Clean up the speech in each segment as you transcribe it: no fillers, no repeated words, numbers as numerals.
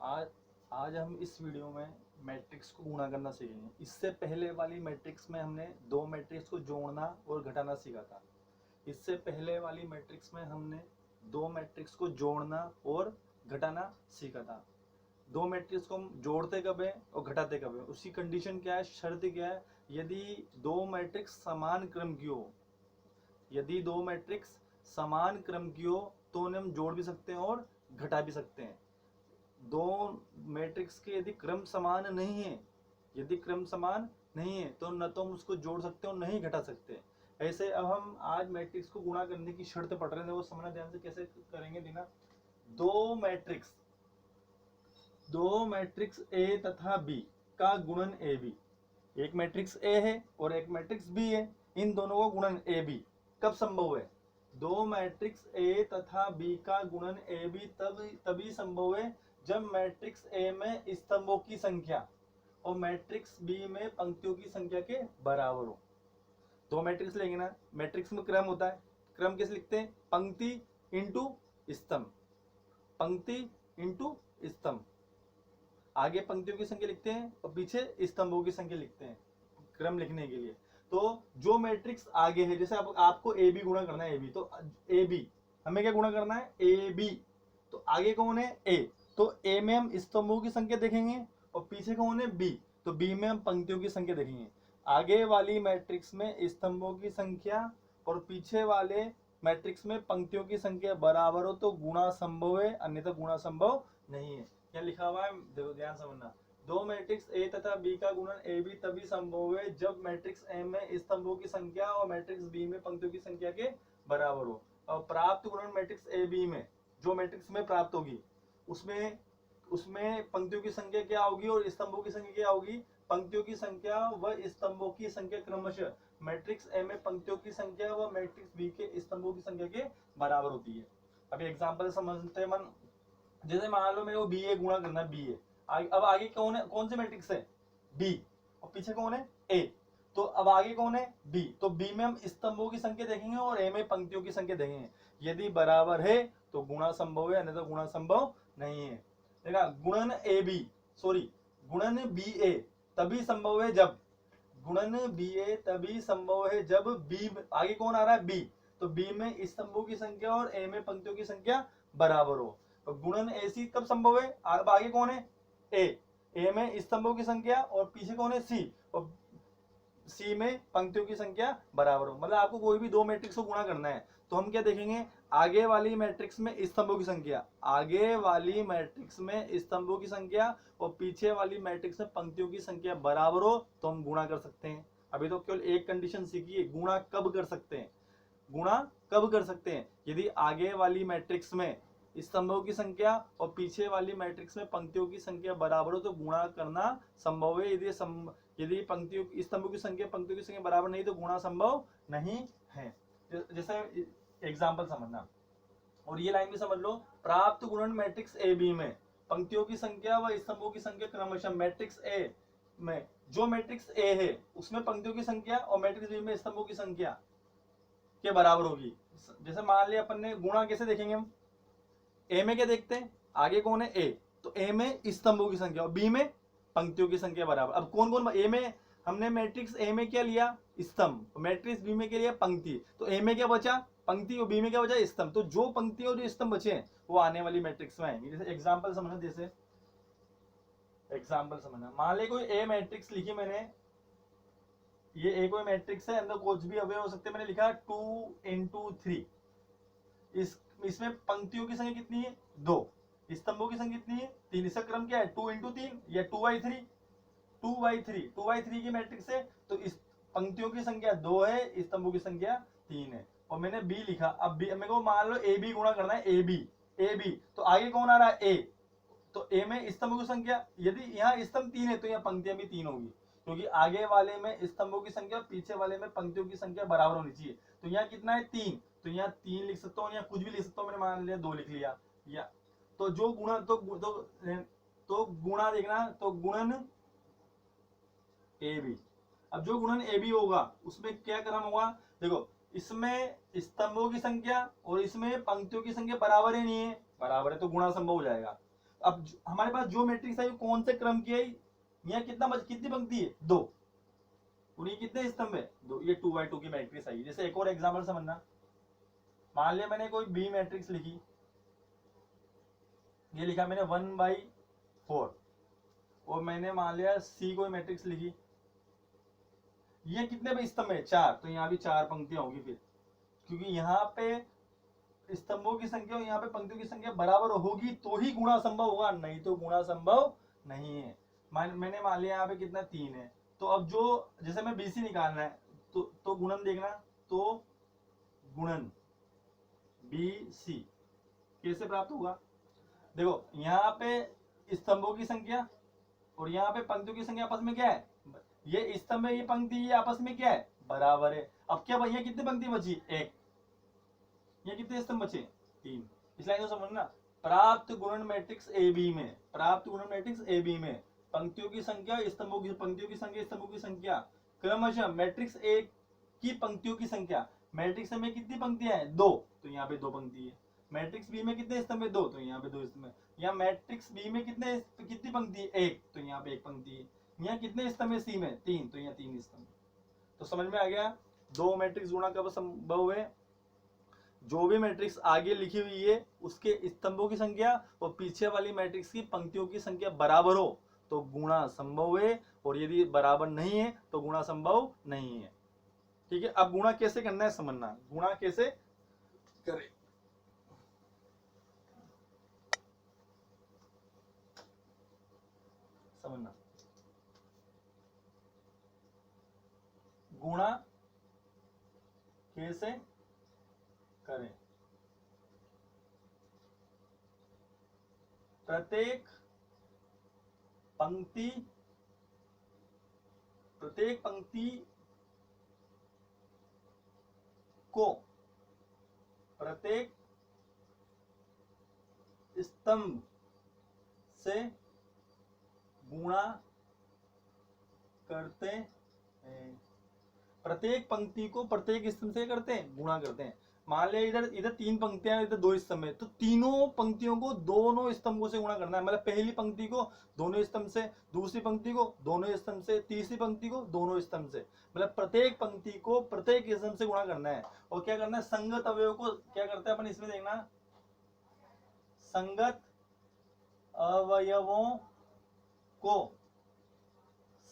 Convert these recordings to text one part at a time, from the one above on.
आज आज हम इस वीडियो में मैट्रिक्स को गुणा करना सीखेंगे। इससे पहले वाली मैट्रिक्स में हमने दो मैट्रिक्स को जोड़ना और घटाना सीखा था। इससे पहले वाली मैट्रिक्स में हमने दो मैट्रिक्स को जोड़ना और घटाना सीखा था। दो मैट्रिक्स को हम जोड़ते कब है और घटाते कब है, उसकी कंडीशन क्या है, शर्त क्या है। यदि दो मैट्रिक्स समान क्रम की हो, यदि दो मैट्रिक्स समान क्रम की हो तो उन्हें हम जोड़ भी सकते हैं और घटा भी सकते हैं। दो मैट्रिक्स के यदि क्रम समान नहीं है, यदि क्रम समान नहीं है तो न तो हम उसको जोड़ सकते हैं और नहीं घटा सकते। ऐसे अब हम आज मैट्रिक्स को गुणा करने की शर्त पढ़ रहे थे, वो समझना ध्यान से कैसे करेंगे। देखना, दो मैट्रिक्स ए तथा बी का गुणन ए बी। एक मैट्रिक्स ए है और एक मैट्रिक्स बी है, इन दोनों का गुणन ए बी कब संभव है? दो मैट्रिक्स ए तथा बी का गुणन ए बी तभी संभव है जब मैट्रिक्स ए में स्तंभों की संख्या और मैट्रिक्स बी में पंक्तियों की संख्या के बराबर हो। दो मैट्रिक्स लेंगे ना, मैट्रिक्स में क्रम होता है। क्रम कैसे लिखते हैं? पंक्ति इंटू स्तंभ, पंक्ति इंटू स्तंभ। आगे पंक्तियों की संख्या लिखते हैं और पीछे स्तंभों की संख्या लिखते हैं क्रम लिखने के लिए। तो जो मैट्रिक्स आगे है, जैसे आपको ए बी गुणा करना है, ए बी, तो ए बी हमें क्या गुणा करना है? A B. तो आगे कौन है? ए, तो ए में हम स्तंभों की संख्या देखेंगे और पीछे कौन है? बी, तो बी में हम पंक्तियों की संख्या देखेंगे। आगे वाली मैट्रिक्स में स्तंभों की संख्या और पीछे वाले मैट्रिक्स में पंक्तियों की संख्या बराबर हो तो गुणा संभव है, अन्यथा गुणा संभव नहीं है। क्या लिखा हुआ है, देखो ध्यान समझना। दो मैट्रिक्स ए तथा बी का गुणन ए बी तभी संभव है जब मैट्रिक्स ए में स्तंभों की संख्या और मैट्रिक्स बी में पंक्तियों की संख्या के बराबर हो। और प्राप्त गुणन मैट्रिक्स ए बी में, जो मैट्रिक्स में प्राप्त होगी उसमें पंक्तियों की संख्या क्या होगी और स्तंभों की संख्या क्या होगी? पंक्तियों की संख्या व स्तंभों की संख्या क्रमशः मैट्रिक्स ए में पंक्तियों की संख्या व मैट्रिक्स बी के स्तंभों की संख्या के बराबर होती है। अभी एग्जांपल समझते हैं। जैसे मान लो मेरे को बी ए गुणा करना है, बी ए। अब आगे कौन है? कौन से मैट्रिक्स है? बी, और पीछे कौन है? ए। तो अब आगे कौन है? बी, तो बी में हम स्तंभों की संख्या देखेंगे और ए में पंक्तियों की संख्या देखेंगे। यदि बराबर है तो गुणा संभव है, नहीं तो गुणा संभव नहीं है। देखा, गुणन ए बी, सॉरी गुणन बी ए तभी संभव है जब, गुणन बी ए तभी संभव है जब बी, आगे कौन आ रहा है? बी, तो बी में स्तंभों की संख्या और ए में पंक्तियों की संख्या बराबर हो। तो गुणन ए सी कब संभव है? अब आगे कौन है? ए में स्तंभों की संख्या और पीछे कौन है? सी, और सी में पंक्तियों की संख्या बराबर हो। मतलब आपको कोई भी दो मैट्रिक्स को गुणा करना है तो हम क्या देखेंगे? आगे वाली मैट्रिक्स में स्तंभों की संख्या, आगे वाली मैट्रिक्स में स्तंभों की संख्या और पीछे वाली मैट्रिक्स में पंक्तियों की संख्या बराबर हो तो हम गुणा कर सकते हैं। अभी तो केवल एक कंडीशन सीखी है, गुणा कब कर सकते हैं। गुणा कब कर सकते हैं? यदि आगे वाली मैट्रिक्स में स्तंभों की संख्या और पीछे वाली मैट्रिक्स में पंक्तियों की संख्या बराबर हो तो गुणा करना संभव है। यदि पंक्तियों स्तंभों की संख्या पंक्तियों की संख्या बराबर नहीं तो गुणा संभव नहीं है। जैसे एग्जांपल समझना, और ये लाइन भी समझ लो। प्राप्त गुणन मैट्रिक्स ए बी में पंक्तियों की संख्या व स्तंभों की संख्या क्रमशः मैट्रिक्स ए में, जो मैट्रिक्स ए है उसमें पंक्तियों की संख्या और मैट्रिक्स बी में स्तंभों की संख्या के बराबर होगी। जैसे मान लिया अपन ने, गुणा कैसे देखेंगे हम? ए में क्या देखते हैं? आगे कौन है? ए, तो ए में स्तंभों की संख्या और बी में पंक्तियों की संख्या बराबर। अब कौन कौन? ए में हमने मैट्रिक्स ए में क्या लिया? स्तंभ, मैट्रिक्स बी में क्या लिया? पंक्ति। तो ए में क्या बचा? पंक्ति, और बी में क्या बचा? स्तंभ। तो जो पंक्ति और जो स्तंभ बचे हैं वो आने वाली मैट्रिक्स में आएंगे। जैसे एग्जाम्पल समझना, जैसे एग्जाम्पल समझना, मान ले कोई ए मैट्रिक्स लिखी मैंने, ये ए कोई मैट्रिक्स है, अंदर कुछ भी अवयव हो सकते हैं। मैंने लिखा 2 into 3। इसमें पंक्तियों की संख्या कितनी है? 2। स्तंभों की संख्या कितनी है? 3। इसका क्रम क्या है? 2 into 3 या 2/3? 2/3 की मैट्रिक्स है तो इस पंक्तियों की संख्या 2 है, स्तंभों की संख्या 3 है। और मैंने बी लिखा। अब बी मेरे को मान लो ए बी गुणा करना है, ए बी, तो आगे कौन आ रहा है? ए, तो ए में स्तंभों की संख्या, यदि यहाँ स्तंभ 3 है तो यहाँ पंक्तियां भी 3 होगी, क्योंकि आगे वाले में स्तंभों की संख्या पीछे वाले में पंक्तियों की संख्या बराबर होनी चाहिए। तो यहाँ कितना है? 3, तो यहाँ 3 लिख सकता हूँ, यहाँ कुछ भी लिख सकता हूँ। मैंने मान लिया 2 लिख लिया। या तो जो गुणा तो गुणा देखना, तो गुणन ए बी। अब जो गुणन ए बी होगा उसमें क्या क्रम होगा? देखो, इसमें स्तंभों की संख्या और इसमें पंक्तियों की संख्या बराबर ही नहीं है, बराबर है तो गुणा संभव हो जाएगा। अब हमारे पास जो मैट्रिक्स है वो कौन से क्रम की है, यहाँ कितनी पंक्ति है, 2, उन्हीं कितने स्तंभ है, 2, ये 2x2 की मैट्रिक्स आई। जैसे एक और एग्जाम्पल समझना, मान लिया मैंने कोई बी मैट्रिक्स लिखी, ये लिखा मैंने 1/4, और मैंने मान लिया सी कोई मैट्रिक्स लिखी, ये कितने स्तंभ है, 4, तो यहाँ भी 4 पंक्तियां होगी फिर, क्योंकि यहाँ पे स्तंभों की संख्या और यहाँ पे पंक्तियों की संख्या बराबर होगी तो ही गुणा संभव होगा, नहीं तो गुणा संभव नहीं है। मैंने मान लिया यहाँ पे कितना 3 है, तो अब जो जैसे मैं बीसी निकालना है तो गुणन देखना, तो गुणन बीसी कैसे प्राप्त होगा, देखो यहाँ पे स्तंभों की संख्या और यहाँ पे पंक्तियों की संख्या आपस में क्या है, ये स्तंभ है ये पंक्ति, ये आपस में क्या है, बराबर है। अब क्या भैया कितनी पंक्ति बची, 1, ये कितने स्तंभ बचे, 3। इस लाइन को समझना, प्राप्त गुणन मैट्रिक्स ए बी में, प्राप्त गुणन मैट्रिक्स ए बी में पंक्तियों की संख्या स्तंभों की, पंक्तियों की संख्या स्तंभों की संख्या क्रमशः मैट्रिक्स ए की पंक्तियों की संख्या, मैट्रिक्स में कितनी पंक्तियां हैं, 2, तो यहाँ पे 2 पंक्ति है। मैट्रिक्स बी में कितने स्तंभ है, 2, तो यहाँ पे 2 स्तंभ है। यहाँ मैट्रिक्स बी में कितनी पंक्ति है, 1, तो यहाँ पे 1 पंक्ति है। यहाँ कितने स्तंभ है सी में, 3, तो यहाँ 3 स्तंभ। तो समझ में आ गया, 2 मैट्रिक्स गुणा कब संभव है, जो भी मैट्रिक्स आगे लिखी हुई है उसके स्तंभों की संख्या और पीछे वाली मैट्रिक्स की पंक्तियों की संख्या बराबर हो तो गुणा संभव है, और यदि बराबर नहीं है तो गुणा संभव नहीं है। ठीक है, अब गुणा कैसे करना है समझना, गुणा कैसे करें, समझना, गुणा कैसे करें, प्रत्येक पंक्ति को प्रत्येक स्तंभ से गुणा करते हैं, प्रत्येक पंक्ति को प्रत्येक स्तंभ से करते हैं, गुणा करते हैं। मान लिया इधर 3 पंक्तियां, इधर 2 स्तंभ है, तो तीनों पंक्तियों को दोनों स्तंभों से गुणा करना है। मतलब पहली पंक्ति को दोनों स्तंभ से, दूसरी पंक्ति को दोनों स्तंभ से, तीसरी पंक्ति को दोनों स्तंभ से, मतलब प्रत्येक पंक्ति को प्रत्येक स्तंभ से गुणा करना है। और क्या करना है, संगत अवयव को क्या करते हैं अपन, इसमें देखना, संगत अवयवों को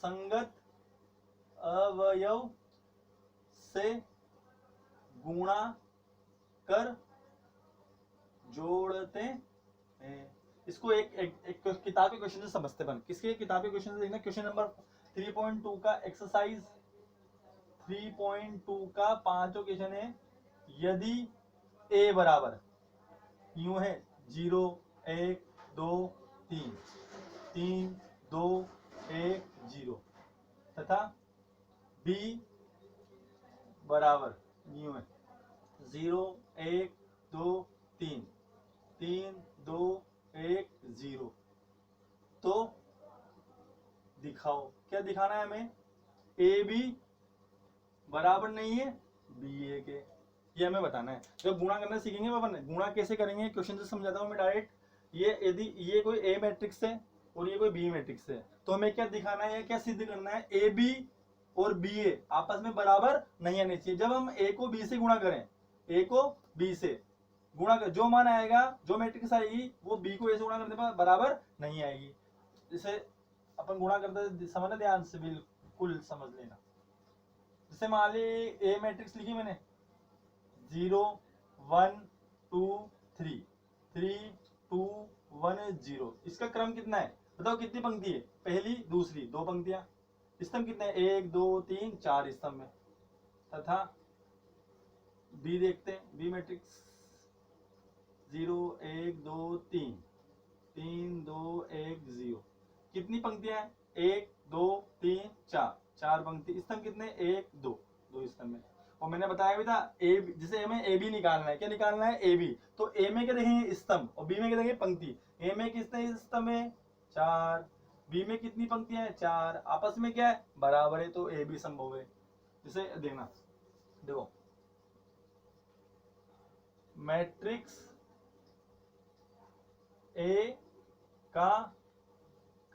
संगत अवयव से गुणा कर जोड़ते हैं। इसको एक किताब के क्वेश्चन से समझते हैं। किसके किताब के क्वेश्चन से देखना, क्वेश्चन नंबर 3.2 का एक्सरसाइज 3.2 का 5वां क्वेश्चन है। यदि ए बराबर यूं है 0 1 2 3 3 2 1 0 तथा बी बराबर यूं है 0 1 2 3 3 2 1 0, तो दिखाओ, क्या दिखाना है हमें, ए बी बराबर नहीं है बी ए के, ये हमें बताना है। जब गुणा करना सीखेंगे अपन गुणा कैसे करेंगे, क्वेश्चन से समझाता हूं मैं डायरेक्ट। ये यदि ये कोई ए मैट्रिक्स है और ये कोई बी मैट्रिक्स है, तो हमें क्या दिखाना है, क्या सिद्ध करना है, ए बी और बी ए आपस में बराबर नहीं आने चाहिए। जब हम ए को बी से गुणा करें, ए को बी से गुणा कर, जो मान आएगा, जो मैट्रिक्स आएगी वो बी को ए से गुणा करने पर बराबर नहीं आएगी। जैसे अपन गुणा करते समझना, ध्यान से बिल्कुल समझ लेना। जैसे मान ली ए मैट्रिक्स लिखी मैंने 0 1 2 3 3 2 1 0, इसका क्रम कितना है बताओ, कितनी पंक्ति है, पहली दूसरी 2 पंक्तियां, स्तंभ कितने हैं 1 2 3 4 स्तंभ है। तथा बी देखते हैं, बी मैट्रिक्स 0 1 2 3 3 2 1 0, कितनी पंक्तियां हैं 1 2 3 4 पंक्ति, स्तंभ कितने 1 2 स्तंभ है। और मैंने बताया भी था ए, जिसे हमें ए बी निकालना है, क्या निकालना है ए बी, तो ए में क्या देखेंगे स्तंभ और बी में क्या देखेंगे पंक्ति। ए में कितने स्तंभ है 4, बी में कितनी पंक्तियां हैं 4, आपस में क्या है बराबर है, तो ए बी संभव है। जिसे देखना, देखो मैट्रिक्स ए का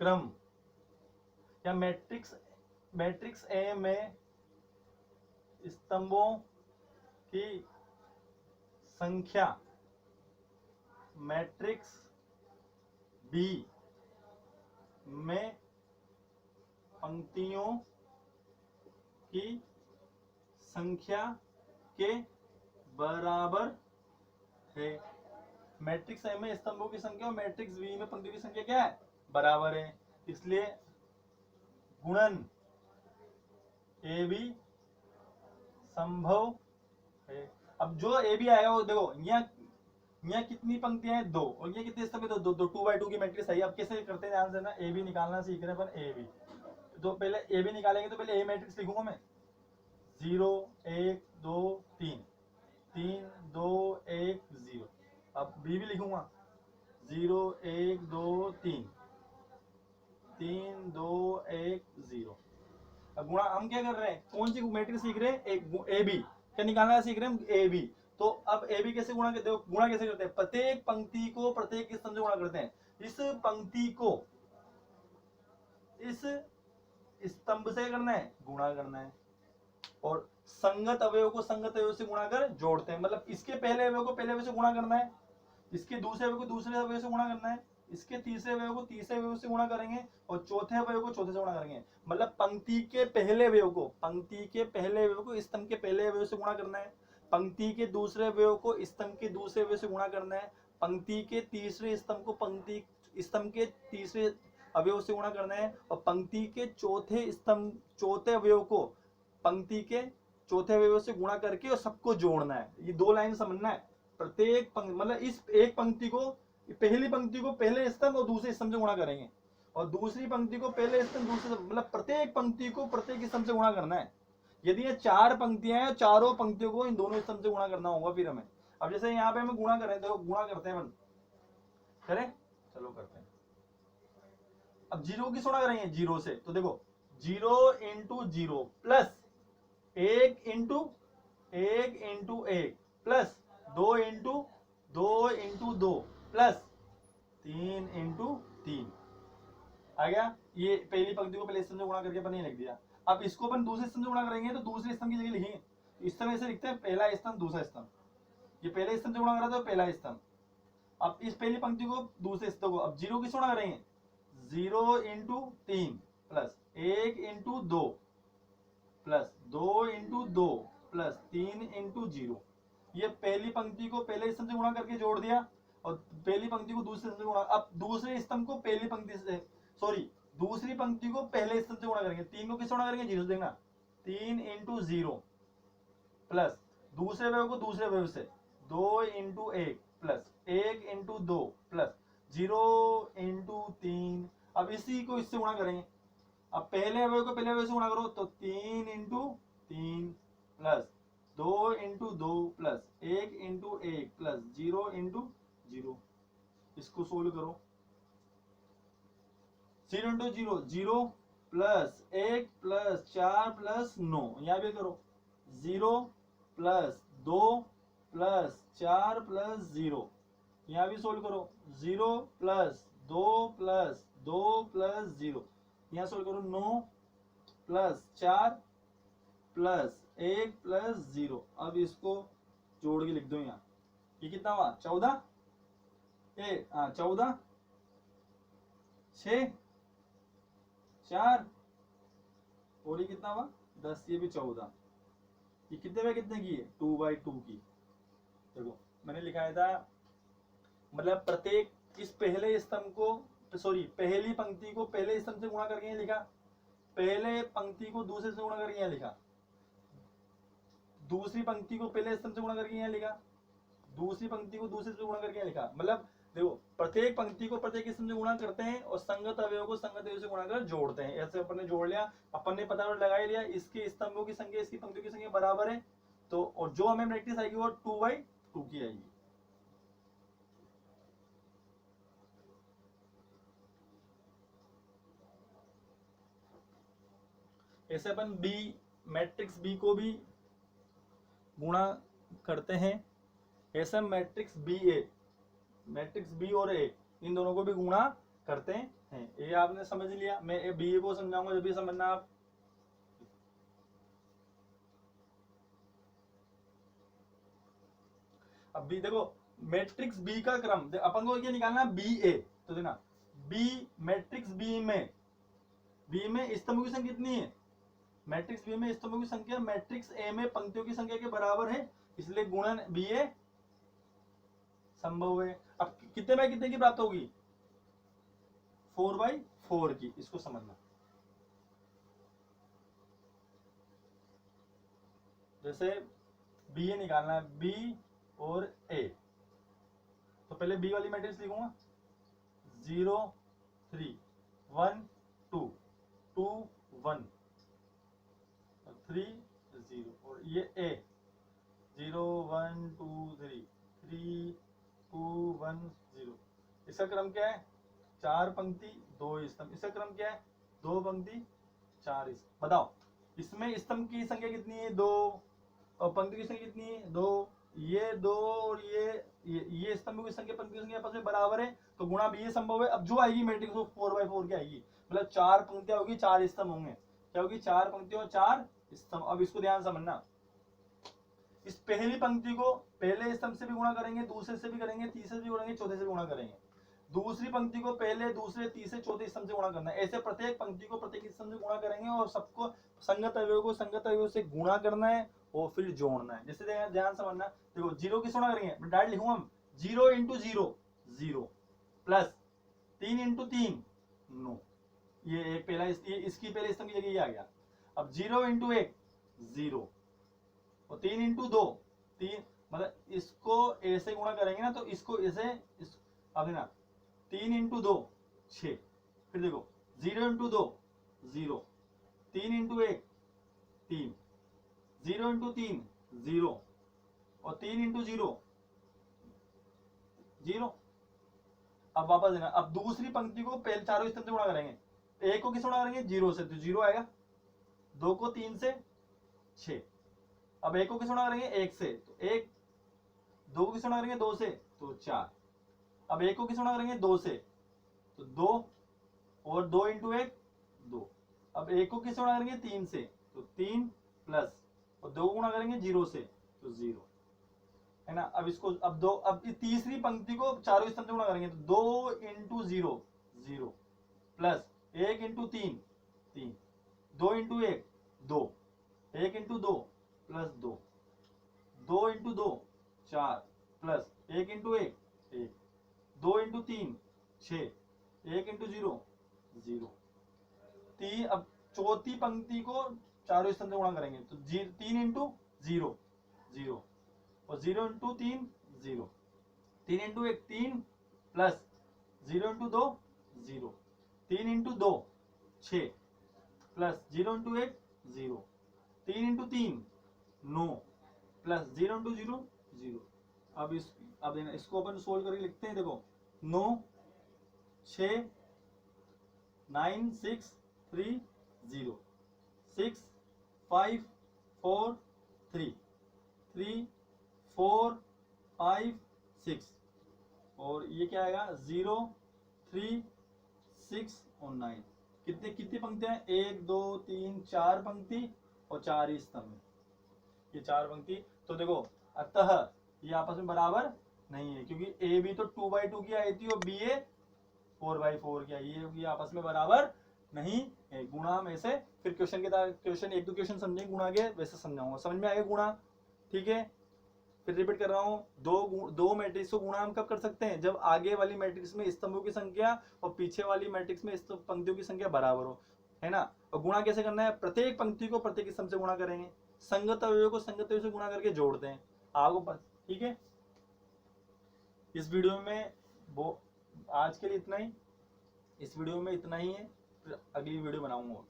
क्रम, या मैट्रिक्स ए में स्तंभों की संख्या मैट्रिक्स बी में पंक्तियों की संख्या के बराबर है। मैट्रिक्स ए में स्तंभों की संख्या और मैट्रिक्स बी में पंक्तियों की संख्या क्या है, बराबर है, इसलिए गुणन ए बी संभव है। अब जो ए बी आएगा वो देखो, यहाँ कितनी पंक्तियां हैं, 2, और ये कितने स्तंभ है, 2 2x2 की मैट्रिक्स है। अब कैसे करते हैं ध्यान से ना, ए बी निकालना सीख रहे हैं पर ए बी, तो पहले ए बी निकालेंगे तो पहले ए मैट्रिक्स लिखूंगा मैं, 0 1 2 3 3 2 1 0। अब बी भी लिखूंगा 0 1 2 3 3 2 1 0। अब गुणा हम क्या कर रहे हैं, कौन सी मैट्रिक्स सीख रहे हैं, एक ए बी क्या निकालना सीख रहे हैं, ए बी। तो अब ए बी कैसे गुणा करते हैं, गुणा कैसे करते हैं, प्रत्येक पंक्ति को प्रत्येक स्तंभ से गुणा करते हैं। इस पंक्ति को इस स्तंभ से करना है, गुणा करना है, और संगत अवयव को संगत अवयव से गुणा कर जोड़ते हैं। मतलब इसके पहले अवयव को पहले अवयव से गुणा करना है, इसके दूसरे अवयव को दूसरे अवयव से गुणा करना है, इसके तीसरे अवयव को तीसरे अवयव से गुणा करेंगे, और चौथे अवयव को चौथे से गुणा करेंगे। मतलब पंक्ति के पहले अवयव को स्तंभ के पहले अवयव से गुणा करना है, पंक्ति के दूसरे अवयव को स्तंभ के दूसरे अवयव से गुणा करना है, पंक्ति के तीसरे स्तंभ को स्तंभ के तीसरे अवयव से गुणा करना है, और पंक्ति के चौथे अवयव को पंक्ति के चौथे अवयव से गुणा करके और सबको जोड़ना है। ये 2 लाइन समझना है। प्रत्येक मतलब इस एक पंक्ति को, पहली पंक्ति को पहले स्तंभ और दूसरे स्तंभ से गुणा करेंगे, और दूसरी पंक्ति को पहले स्तंभ दूसरे, मतलब प्रत्येक पंक्ति को प्रत्येक स्तंभ से गुणा करना है। यदि ये 4 पंक्तियां हैं, चारों पंक्तियों को इन दोनों स्तंभ से गुणा करना होगा फिर हमें। अब जैसे यहाँ पे हमें गुणा करें, देखो गुणा करते हैं अपन, करें, चलो करते हैं। अब 0 की गुणा करेंगे 0 से, तो देखो 0 into 0 plus 1 into 1 plus 2 into 2 plus 3 into 3 आ गया। ये पहली पंक्ति को पहले स्तंभ से गुणा करके अपन ये लिख दिया। अब इसको अपन दूसरे स्तंभ से गुणा करेंगे तो दूसरे स्तंभ की जगह लिखेंगे, इस तरह से लिखते हैं, पहला स्तंभ दूसरा स्तंभ। ये पहले स्तंभ से गुणा करा तो पहला स्तंभ। अब इस पहली पंक्ति को दूसरे स्तंभ को, अब 0 की गुणा करेंगे, 0 into 3 plus 1 into 2 plus 2 into 2 plus 3 into 0। ये पहली पंक्ति को पहले स्तंभ से गुणा करके जोड़ दिया, और पहली पंक्ति को दूसरे स्तंभ से गुणा। अब दूसरे स्तंभ को पहली पंक्ति से, सॉरी दूसरी पंक्ति को पहले स्तंभ से गुणा करेंगे। 3 को किस गुणा करेंगे, 0 से देना, 3 इंटू 0 प्लस दूसरे अवयव को दूसरे अवयव से 2 into 1 plus 1 into 2 plus 0 into 3। अब इसी को इससे गुणा करेंगे। अब पहले अवयव को पहले अवयव से गुणा करो तो 3 into 3 plus 2 into 2 plus 1 into 1 plus 0 into 0। इसको सोल्व करो, 0 इंटू 0 0 प्लस 1 प्लस 4 प्लस 9। यहां भी करो 0 प्लस 2 प्लस 4 प्लस 0। यहां भी सोल्व करो 0 प्लस 2 प्लस 2 प्लस 0। यहां सोल्व करो 9 प्लस 4 प्लस 1 प्लस 0। अब इसको जोड़ के लिख दो। यहाँ ये कितना हुआ, 14 14 6 4 और ये कितना हुआ 10, ये भी 14। ये कितने बाय कितने की है, 2/2 की। देखो मैंने लिखाया था, मतलब प्रत्येक इस पहले स्तंभ को, सॉरी पहली पंक्ति को पहले स्तंभ से गुणा करके लिखा, पहले पंक्ति को दूसरे से गुणा करके यहाँ लिखा, दूसरी पंक्ति को पहले स्तंभ से गुणा करके यहाँ लिखा, दूसरी पंक्ति को दूसरे से गुणा करके यहाँ लिखा। मतलब देखो प्रत्येक पंक्ति को प्रत्येक स्तंभ से गुणा करते हैं और संगत अवयव को संगत अवयव से गुणा कर जोड़ते हैं। ऐसे अपन ने जोड़ लिया, अपन ने पता लगा लिया इसके स्तंभों की संख्या इसकी पंक्तियों की संख्या बराबर है, तो और जो हमें मैट्रिक्स आएगी वो 2/2 की आएगी। ऐसे अपन बी मैट्रिक्स बी को भी गुणा करते हैं। ऐसे मैट्रिक्स बी ए, मैट्रिक्स बी और ए इन दोनों को भी गुणा करते हैं। ये आपने समझ लिया, मैं बी को समझाऊंगा जब भी समझना आप। अब बी देखो, मैट्रिक्स बी का क्रम अपन को ये निकालना बी ए, तो देना बी मैट्रिक्स बी में स्तंभों की संख्या कितनी है, मैट्रिक्स बी में स्तंभों की संख्या मैट्रिक्स ए में पंक्तियों की संख्या के बराबर है, इसलिए गुणन बी ए संभव है। अब कितने बाय कितने की प्राप्त होगी, 4/4 की, इसको समझना। जैसे बी ए निकालना है, बी और ए, तो पहले बी वाली मैट्रिक्स लिखूंगा 0 3 1 2 2 1 3 0, और ये ए 0 1 2 3 3 2 1 0। इसका क्रम क्या है, 4 पंक्ति 2 स्तंभ। इसका क्रम क्या है, 2 पंक्ति 4 स्तंभ। बताओ इसमें स्तंभ की संख्या कितनी है, 2, और पंक्ति की संख्या कितनी है, 2। ये 2 और ये स्तंभ की संख्या पंक्ति की संख्या आपस में बराबर है, तो गुणा भी ये संभव है। अब जो आएगी मैट्रिक्स वो 4/4 की आएगी, मतलब 4 पंक्तियां होगी 4 स्तंभ होंगे। क्या होगी, 4 पंक्तियां और 4 स्तंभ। अब इसको ध्यान समझना, इस पहली पंक्ति को पहले स्तंभ से भी गुणा करेंगे, दूसरे से भी करेंगे, तीसरे से भी करेंगे, चौथे से भी गुणा करेंगे। दूसरी पंक्ति को पहले, दूसरे, तीसरे, चौथे स्तंभ से गुणा करना है। ऐसे प्रत्येक पंक्ति को प्रत्येक स्तंभ से गुणा करेंगे और सबको संगत अवयव को संगत अवयव से गुणा करना है और फिर जोड़ना है। जैसे ध्यान समझना, देखो 0 की गुणा करेंगे, मैं डायरेक्ट लिखूंगा 0 × 0 0 प्लस 3 × 3 9, ये एक पहला, इसकी पहले स्तंभ की जगह ये आ गया। अब 0 × 1 0 और 3 × 2 3, मतलब इसको ऐसे गुणा करेंगे ना, तो इसको ऐसे अब देना 3 × 2 6, फिर देखो 0 × 2 0, 3 × 1 3, 0 × 3 0 और 3 × 0 0। अब वापस देना, अब दूसरी पंक्ति को पहले चारों स्तंभ से गुणा करेंगे। एक को किस गुणा करेंगे, 0 से, तो 0 आएगा। 2 को 3 से 6, अब एक को किस गुणा करेंगे, 1 से, तो 1। 2 को किस गुणा करेंगे, 2 से, तो 4। अब एक को किस गुणा करेंगे, 2 से, तो 2, और 2 × 1 2। अब एक को किस गुणा करेंगे, 3 से, तो 3 प्लस, और 2 को गुणा करेंगे 0 से, तो 0, है ना। अब इसको अब तीसरी पंक्ति को चारों स्तंभ से गुणा करेंगे, तो 2 × 0 0 प्लस 1 × 3 3, 2 × 1 2, 1 × 2 प्लस 2, 2 × 2 4 प्लस 1 × 1 1, 2 × 3 6, 1 × 0 0। अब चौथी पंक्ति को चारों स्तंभ से गुणा करेंगे, तो 3 × 0 0 और 0 × 3 0, 3 × 1 3 प्लस 0 × 2 0, 3 × 2 6 प्लस 0 × 1 0, 3 × 3 9 प्लस 0 × 0 0। अब इसको अपन सोल्व करके लिखते हैं। देखो 9 6 9 6 3 0 6 5 4 3 3 4 5 6, और ये क्या आएगा 0 3 6 और 9। कितनी पंक्तियां, 1 2 3 4 पंक्ति और 4 ही स्तंभ, ये 4 पंक्ति। तो देखो अतः ये आपस में बराबर नहीं है, क्योंकि ए बी तो 2/2 की आई थी और बी ए 4/4 की आई है, ये आपस में बराबर नहीं है। गुणा में से फिर क्वेश्चन 1-2 क्वेश्चन समझेंगे गुणा के, वैसे समझाऊंगा, समझ में आएगा गुणा, ठीक है। फिर रिपीट कर रहा हूँ, दो मैट्रिक्स को गुणा हम कब कर सकते हैं, जब आगे वाली मैट्रिक्स में स्तंभों की संख्या और पीछे वाली मैट्रिक्स में पंक्तियों की संख्या बराबर हो, है ना। और गुणा कैसे करना है, प्रत्येक पंक्ति को प्रत्येक स्तंभ से गुणा करेंगे, संगत अवयव को संगत अवयव से गुणा करके जोड़ते हैं आपको, ठीक है। इस वीडियो में आज के लिए इतना ही, इस वीडियो में इतना ही है, फिर अगली वीडियो बनाऊंगा।